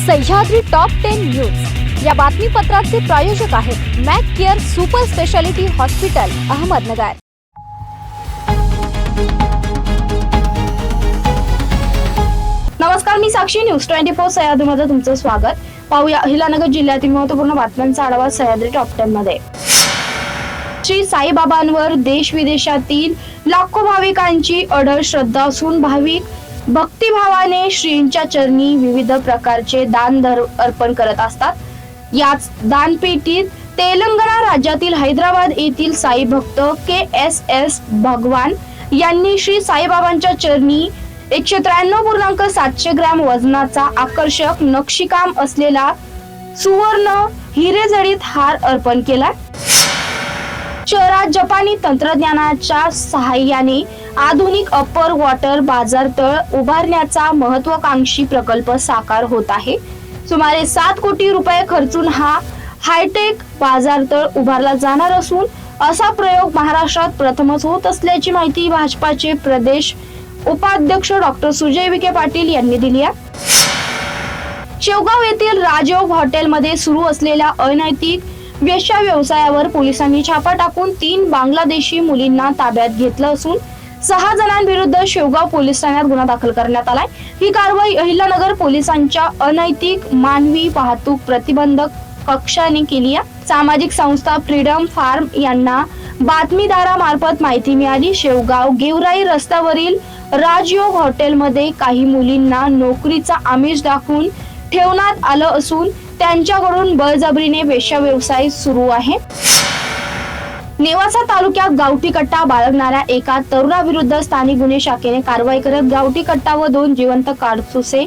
Sahyadri top 10 news या बातमीपत्राचे प्रायोजक आहेत Mac Care super speciality hospital Ahmednagar. नमस्कार, मी साक्षी न्यूज 24 सह्याद्रीमध्ये तुमचं स्वागत। पाहूया अहिलानगर जिल्ह्यातील महत्त्वपूर्ण बातम्यांचा आढावा सह्याद्री टॉप 10 मध्ये। श्री साईबाबांवर देश विदेशातील लाखो भाविकांची अढळ श्रद्धा असून भाविक भक्तिभावाने श्रींच्या चरणी विविध प्रकारचे दान अर्पण करत असतात। याच दानपेटीत तेलंगणा राज्यातील हैदराबाद येथील साई भक्त KSS भगवान यांनी श्री साईबाबांच्या चरणी 193.700 ग्रॅम वजनाचा आकर्षक नक्षीकाम असलेला सुवर्ण हिरेजडित हार अर्पण केला। शहरात जपानी तंत्रज्ञानाच्या सहाय्याने आधुनिक अप्पर वॉटर बाजारतळ उभारण्याचा महत्त्वाकांक्षी प्रकल्प साकार होत आहे। सुमारे 7 कोटी रुपये खर्चून हा हायटेक बाजारतळ उभारला जाणार असून असा प्रयोग महाराष्ट्रात प्रथमच होत असल्याची माहिती भाजपाचे प्रदेश उपाध्यक्ष डॉक्टर सुजय विखे पाटील यांनी दिली आहे। शेवगाव येथील राजयोग हॉटेलमध्ये सुरू असलेल्या अनैतिक वेश्या व्यवसायावर पोलिसांनी छापा टाकून 3 बांगलादेशी मुलींना ताब्यात घेतलं असून 6 जणांविरुद्ध शेवगाव पोलीस ठाण्यात गुन्हा दाखल करण्यात आलाय। ही कारवाई अहिलानगर पोलिसांच्या अनैतिक मानवी वाहतूक प्रतिबंधक कक्षाने केली आहे। सामाजिक संस्था फ्रीडम फार्म यांना बातमीदारामार्फत माहिती मिळाली। शेवगाव गेवराई रस्त्यावरील राजयोग हॉटेलमध्ये काही मुलींना नोकरीचा आमिष दाखवून ठेवण्यात आलं असून त्यांच्याकडून बळजबरीने वेश्या व्यवसाय सुरू आहे। नेवासा तालुक्यात गावठी कट्टा बाळगणाऱ्या एका तरुणाविरुद्ध स्थानिक गुन्हे शाखेने कारवाई करत गावठी कट्टा व 2 जिवंत काडतुसे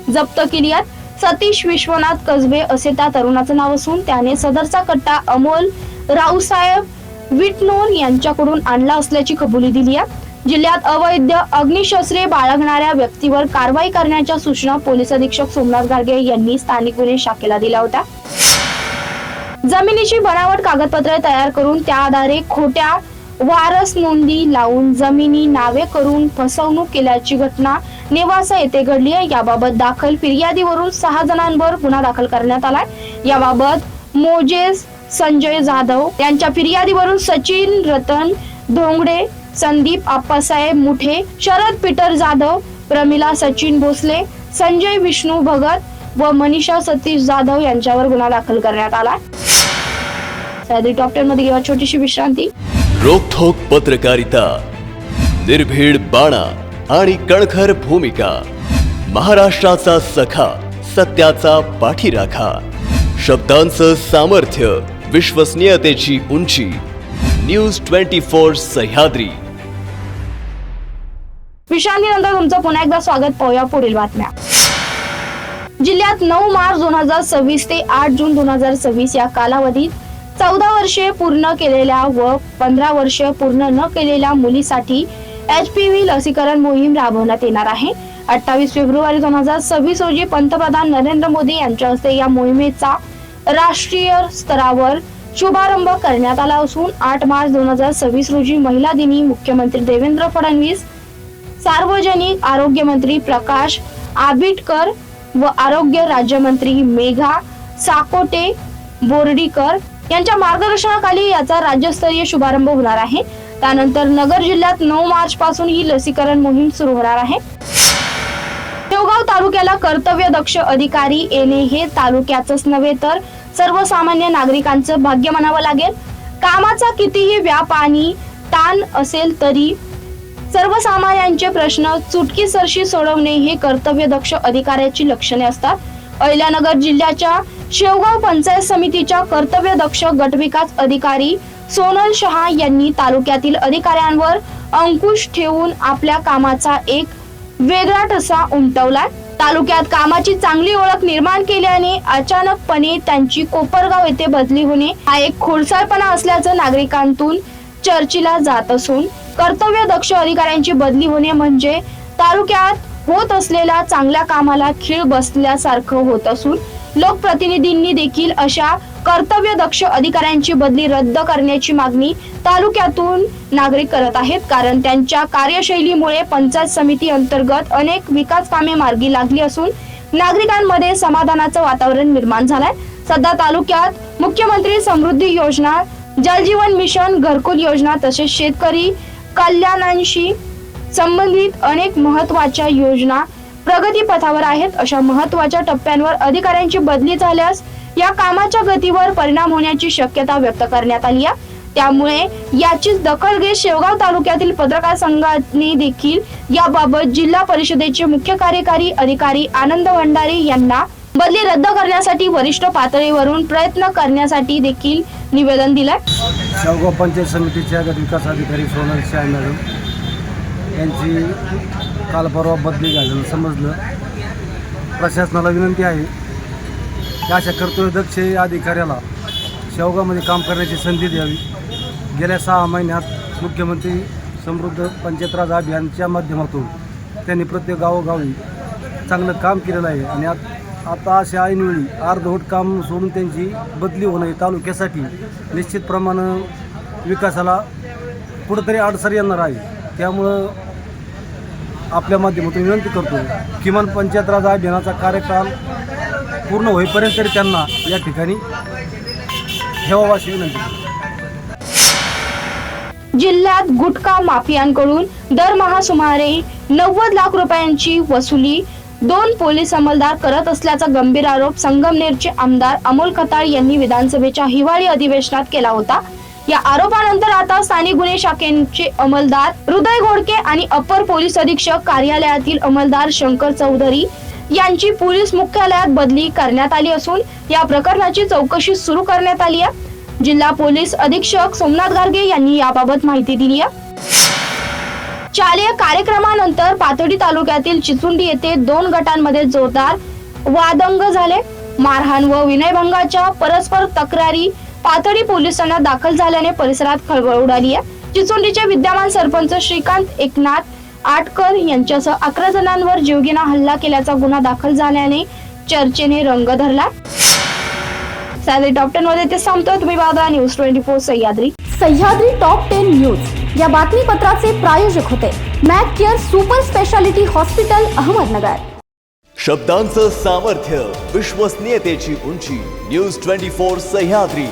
जप्त केली आहेत। सतीश विश्वनाथ कसबे असे त्या तरुणाचं नाव असून त्याने सदरचा कट्टा अमोल रावसाहेब विटनोर यांच्याकडून आणला असल्याची कबुली दिली आहे। जिल्ह्यात अवैध अग्निशस्त्रे बाळगणाऱ्या व्यक्तीवर कारवाई करण्याच्या सूचना पोलीस अधीक्षक सोमनाथ गाडगे यांनी स्थानिक गुन्हे शाखेला दिल्या होत्या। जमिनीची बनावट कागदपत्रे तयार करून त्या आधारे खोट्या वारस नोंदी लावून जमिनी नावे करून फसवणूक केल्याची घटना नेवासा येथे घडली आहे। याबाबत दाखल फिर्यादीवरून 6 जणांवर गुन्हा दाखल करण्यात आलाय। याबाबत मोजेस संजय जाधव यांच्या फिर्यादीवरून सचिन रतन धोंगडे, संदीप आप्पासाहेब मुठे, शरद पीटर जाधव, प्रमिला सचिन भोसले, संजय विष्णू भगत व मनीषा सतीश जाधव यांच्यावर गुन्हा दाखल करण्यात आला। सह्याद्री टॉप 10 मध्ये घेऊया छोटीशी विश्रांती। रोखोक पत्रकारिता, निर्भीड बाणा आणि कणखर भूमिका, महाराष्ट्राचा सखा, सत्याचा पाठीराखा, शब्दांचं सामर्थ्य, विश्वसनीयतेची उंची, न्यूज 24 सह्याद्री। विश्रांतीनंतर तुमचं पुन्हा एकदा स्वागत। पाहूया पुढील बातम्या। जिल्ह्यात 9 मार्च 2026 ते 8 जून 2026 या कालावधीत 14 वर्षे पूर्ण केलेल्या व 15 वर्षे पूर्ण न केलेल्या मुलीसाठी HPV लसीकरण मोहीम राबवण्यात येणार आहे। 28 फेब्रुवारी 2026 रोजी पंतप्रधान नरेंद्र मोदी यांच्या हस्ते या मोहिमेचा राष्ट्रीय स्तरावर शुभारंभ करण्यात आला असून 8 मार्च 2026 रोजी महिला दिनी मुख्यमंत्री देवेंद्र फडणवीस, सार्वजनिक आरोग्य मंत्री प्रकाश आंबेडकर व आरोग्य राज्यमंत्री मेघा साकोटे बोर्डीकर यांच्या मार्गदर्शनाखाली याचा राज्यस्तरीय शुभारंभ होणार आहे। त्यानंतर नगर जिल्ह्यात 9 मार्च पासून ही लसीकरण मोहीम सुरू होणार आहे। शेवगाव तालुक्याला कर्तव्य दक्ष अधिकारी येणे हे तालुक्याचंच नव्हे तर सर्वसामान्य नागरिकांचं भाग्य म्हणावं लागेल। कामाचा कितीही व्याप आणि ताण असेल तरी सर्वसामान्यांचे प्रश्न चुटकीसरशी सोडवणे हे कर्तव्य दक्ष अधिकाऱ्याची लक्षणे असतात। अहिल्यानगर जिल्ह्याच्या शेवगाव पंचायत समितीच्या कर्तव्य दक्ष गटविकास अधिकारी सोनल शहा यांनी तालुक्यातील अधिकाऱ्यांवर अंकुश ठेवून आपल्या कामाचा एक वेगळा ठसा उमटवला। तालुक्यात कामाची चांगली ओळख निर्माण केल्याने अचानकपणे त्यांची कोपरगाव येथे बदली होणे हा एक खोडसाळपणा असल्याचं नागरिकांतून चर्चेला जात असून कर्तव्य दक्ष अधिकाऱ्यांची बदली होणे म्हणजे तालुक्यात होत असलेल्या चांगल्या कामाला खीळ बसल्यासारखं होत असून लोकप्रतिनिधींनी देखील अशा कर्तव्य दक्ष अधिकाऱ्यांची बदली रद्द करण्याची मागणी तालुक्यातून नागरिक करत आहेत। कारण त्यांच्या कार्यशैलीमुळे पंचायत समिती अंतर्गत अनेक विकास कामे मार्गी लागली असून नागरिकांमध्ये समाधानाचं वातावरण निर्माण झालंय. सध्या तालुक्यात मुख्यमंत्री समृद्धी योजना, जलजीवन मिशन, घरकुल योजना तसेच शेतकरी कल्याणांशी संबंधित अनेक महत्त्वाच्या योजना प्रगती पथावर आहेत. अशा महत्त्वाच्या टप्प्यांवर अधिकाऱ्यांची बदली झाल्यास या कामाच्या गतीवर परिणाम होण्याची शक्यता व्यक्त करण्यात आली आहे. त्यामुळे याचीच दखल घेत शेवगाव तालुक्यातील पत्रकार संघाने देखील याबाबत जिल्हा परिषदेचे मुख्य कार्यकारी अधिकारी आनंद भंडारे यांना बदली रद्द करण्यासाठी वरिष्ठ पातळीवरून प्रयत्न करण्यासाठी देखील निवेदन दिलंय. शेवगाव पंचायत समितीच्या गट विकास अधिकारी सोनल शाह मॅडम यांची काल परवा बदली झालेलं समजलं. प्रशासनाला विनंती आहे की अशा कर्तव्यदक्ष अधिकाऱ्याला शेवगावमध्ये काम करण्याची संधी द्यावी. गेल्या 6 महिन्यात मुख्यमंत्री समृद्ध पंचायत राज अभियानच्या माध्यमातून त्यांनी प्रत्येक गावोगावी चांगलं काम केलेलं आहे आणि आता अशा ऐनवेळी अर्धवट काम सोडून त्यांची बदली होणं हे तालुक्यासाठी निश्चित प्रमाणे विकासाला कुठंतरी अडसर येणार आहे. त्यामुळं आपल्या माध्यमातून विनंती करतो किमान पंचायत राज अभियानाचा कार्यकाल पूर्ण होईपर्यंत तरी त्यांना या ठिकाणी ठेवावं अशी विनंती. जिल्ह्यात गुटखा माफियांकडून दरमहा सुमारे 90 लाख रुपयांची वसुली 2 पोलीस अंमलदार करत असल्याचा गंभीर आरोप संगमनेरचे आमदार अमोल खताळ यांनी विधानसभेच्या हिवाळी अधिवेशनात केला होता. या आरोपानंतर आता स्थानिक गुन्हे शाखेचे अंमलदार हृदय घोडके आणि अपर पोलीस अधीक्षक कार्यालयातील अंमलदार शंकर चौधरी यांची पोलीस मुख्यालयात बदली करण्यात आली असून या प्रकरणाची चौकशी सुरू करण्यात आली आहे. जिल्हा पोलीस अधीक्षक सोमनाथ गारगे यांनी याबाबत माहिती दिली आहे. शालेय कार्यक्रमानंतर पाथर्डी तालुक्यातील चिचुंडी येथे 2 गटांमध्ये जोरदार वादंग झाले. मारहाण व विनयभंगाच्या परस्पर तक्रारी पाथर्डी पोलिसांना दाखल झाल्याने परिसरात खळबळ उडाली आहे. चिचुंडीचे विद्यमान सरपंच श्रीकांत एकनाथ आटकर यांच्यासह 11 जणांवर जीवघेणा हल्ला केल्याचा गुन्हा दाखल झाल्याने चर्चेने रंग धरला. सह्याद्री टॉप 10 मध्ये ते सांगतोय. तुम्ही बघा news 24 Sahyadri. Sahyadri top 10 news या बातमीपत्राचे प्रायोजक होते Mac Care super speciality hospital Ahmednagar. शब्दांचं सामर्थ्य, विश्वसनीयतेची उंची. न्यूज 24 सह्याद्री.